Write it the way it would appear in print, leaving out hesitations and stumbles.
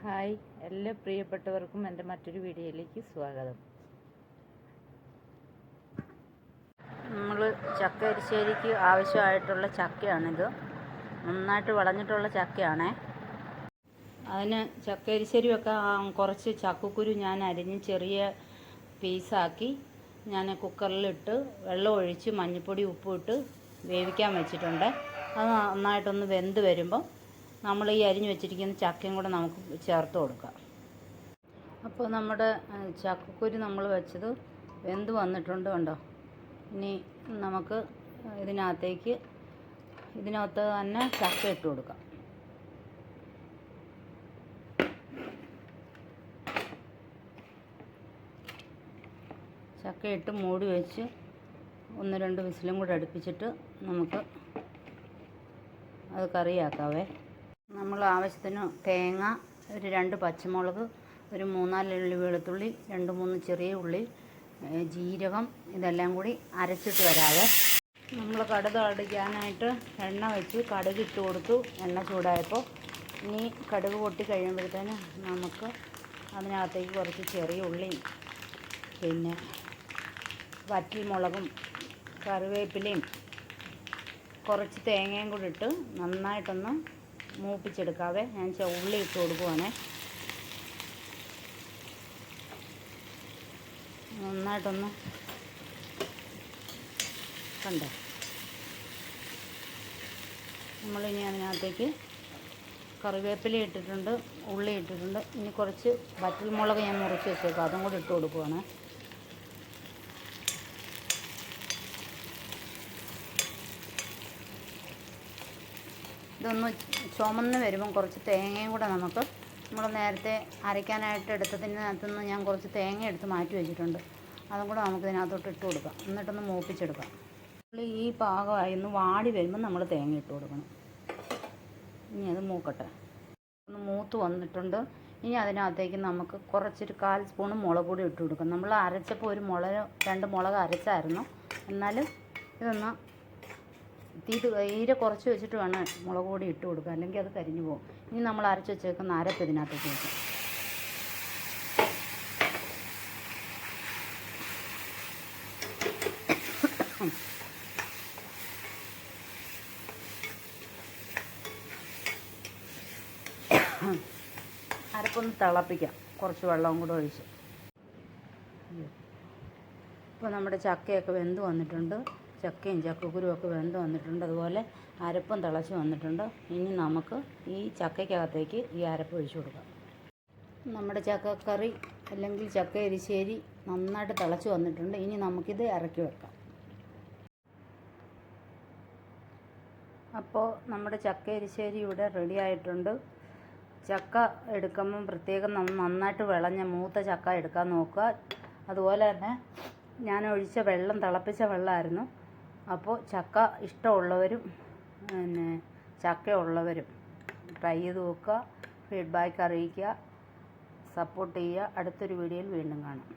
Hi, എല്ലാ പ്രിയപ്പെട്ടവർക്കും എൻ്റെ മറ്റൊരു വീഡിയോയിലേക്ക് സ്വാഗതം. നമ്മൾ ചക്ക എരിശ്ശേരിക്ക് ആവശ്യമായിട്ടുള്ള ചക്കയാണിത്. നന്നായിട്ട് വളഞ്ഞിട്ടുള്ള ചക്കയാണേ. അതിന് ചക്ക എരിശ്ശേരി വെക്കാൻ കുറച്ച് ചക്കക്കുരു ഞാൻ അരിഞ്ഞ് ചെറിയ പീസാക്കി ഞാൻ കുക്കറിലിട്ട് വെള്ളം ഒഴിച്ച് മഞ്ഞൾപ്പൊടി ഉപ്പും ഇട്ട് വേവിക്കാൻ വെച്ചിട്ടുണ്ട്. അത് നന്നായിട്ടൊന്ന് വെന്ത് വരുമ്പോൾ നമ്മൾ ഈ അരിഞ്ഞ് വെച്ചിരിക്കുന്ന ചക്കയും കൂടെ നമുക്ക് ചേർത്ത് കൊടുക്കാം. അപ്പോൾ നമ്മുടെ ചക്കക്കുരു നമ്മൾ വെച്ചത് വെന്ത് വന്നിട്ടുണ്ട് കണ്ടോ. ഇനി നമുക്ക് ഇതിനകത്ത് തന്നെ ചക്ക ഇട്ട് കൊടുക്കാം. ചക്ക ഇട്ട് മൂടി വെച്ച് 1-2 വിസിലും കൂടെ അടുപ്പിച്ചിട്ട് നമുക്ക് അത് കറിയാക്കാവേ. നമ്മൾ ആവശ്യത്തിന് തേങ്ങ, ഒരു 2 പച്ചമുളക്, ഒരു 3-4 ഉള്ളി വെളുത്തുള്ളി, 2-3 ചെറിയ ഉള്ളി, ജീരകം, ഇതെല്ലാം കൂടി അരച്ചിട്ട് വരാതെ. നമ്മൾ കടുക് അടിക്കാനായിട്ട് എണ്ണ വെച്ച് കടുക് ഇട്ട് കൊടുത്തു. എണ്ണ ചൂടായപ്പോൾ ഇനി കടുക് പൊട്ടി കഴിയുമ്പോഴത്തേന് നമുക്ക് അതിനകത്തേക്ക് കുറച്ച് ചെറിയ ഉള്ളിയും പിന്നെ വറ്റൽമുളകും കറിവേപ്പിലയും കുറച്ച് തേങ്ങയും കൂടി ഇട്ട് നന്നായിട്ടൊന്ന് മൂപ്പിച്ചെടുക്കാവേ. ഞാൻ ഉള്ളി ഇട്ട് കൊടുക്കുവാണേ. നന്നായിട്ടൊന്ന് കണ്ടോ. നമ്മളിനി അതിനകത്തേക്ക് കറിവേപ്പില ഇട്ടിട്ടുണ്ട്, ഉള്ളി ഇട്ടിട്ടുണ്ട്. ഇനി കുറച്ച് വറ്റൽമുളക് ഞാൻ മുറിച്ച് വെച്ചേക്കാം, അതും കൂടി ഇട്ട് കൊടുക്കുവാണ്. ഇതൊന്ന് ചുമന്ന് വരുമ്പം കുറച്ച് തേങ്ങയും കൂടെ നമ്മൾ നേരത്തെ അരയ്ക്കാനായിട്ട് എടുത്തതിനകത്തുനിന്ന് ഞാൻ കുറച്ച് തേങ്ങ എടുത്ത് മാറ്റി വെച്ചിട്ടുണ്ട്. അതും കൂടെ നമുക്ക് ഇതിനകത്തോട്ട് ഇട്ട് കൊടുക്കാം. എന്നിട്ടൊന്ന് മൂപ്പിച്ചെടുക്കാം. ഈ പാകമായി ഒന്ന് വാടി വരുമ്പോൾ നമ്മൾ തേങ്ങ ഇട്ട് കൊടുക്കണം. ഇനി അത് മൂക്കട്ടെ. ഒന്ന് മൂത്ത് വന്നിട്ടുണ്ട്. ഇനി അതിനകത്തേക്ക് നമുക്ക് കുറച്ചൊരു 1/4 സ്പൂൺ മുളക് പൊടി ഇട്ട് കൊടുക്കാം. നമ്മൾ അരച്ചപ്പോൾ 2 മുളക് അരച്ചായിരുന്നു. എന്നാലും ഇതൊന്ന് തീരെ കുറച്ച് വെച്ചിട്ട് വേണം മുളക് പൊടി ഇട്ട് കൊടുക്കുക, അല്ലെങ്കിൽ അത് കരിഞ്ഞു പോകും. ഇനി നമ്മൾ അരച്ച് വെച്ചേക്കുന്ന അരപ്പ് ഇതിനകത്തേക്ക് വെക്കാം. അരപ്പൊന്ന് തിളപ്പിക്കാം, കുറച്ച് വെള്ളവും കൂടെ ഒഴിച്ച്. ഇപ്പോൾ നമ്മുടെ ചക്കയൊക്കെ വെന്ത് വന്നിട്ടുണ്ട്. ചക്കയും ചക്കക്കുരുവൊക്കെ വെന്ത് വന്നിട്ടുണ്ട്. അതുപോലെ അരപ്പും തിളച്ച് വന്നിട്ടുണ്ട്. ഇനി നമുക്ക് ഈ ചക്കയ്ക്കകത്തേക്ക് ഈ അരപ്പ് ഒഴിച്ച് കൊടുക്കാം. നമ്മുടെ ചക്കക്കറി അല്ലെങ്കിൽ ചക്ക എരിശ്ശേരി നന്നായിട്ട് തിളച്ച് വന്നിട്ടുണ്ട്. ഇനി നമുക്കിത് ഇറക്കി വെക്കാം. അപ്പോൾ നമ്മുടെ ചക്ക എരിശ്ശേരി ഇവിടെ റെഡി ആയിട്ടുണ്ട്. ചക്ക എടുക്കുമ്പം പ്രത്യേകം നന്നായിട്ട് വിളഞ്ഞ മൂത്ത ചക്ക എടുക്കാൻ നോക്കുക. അതുപോലെ തന്നെ ഞാൻ ഒഴിച്ച വെള്ളം തിളപ്പിച്ച വെള്ളമായിരുന്നു. അപ്പോൾ ചക്ക ഇഷ്ടമുള്ളവരും ചക്കയുള്ളവരും ട്രൈ ചെയ്ത് നോക്കുക. ഫീഡ്ബാക്ക് അറിയിക്കുക, സപ്പോർട്ട് ചെയ്യുക. അടുത്തൊരു വീഡിയോയിൽ വീണ്ടും കാണാം.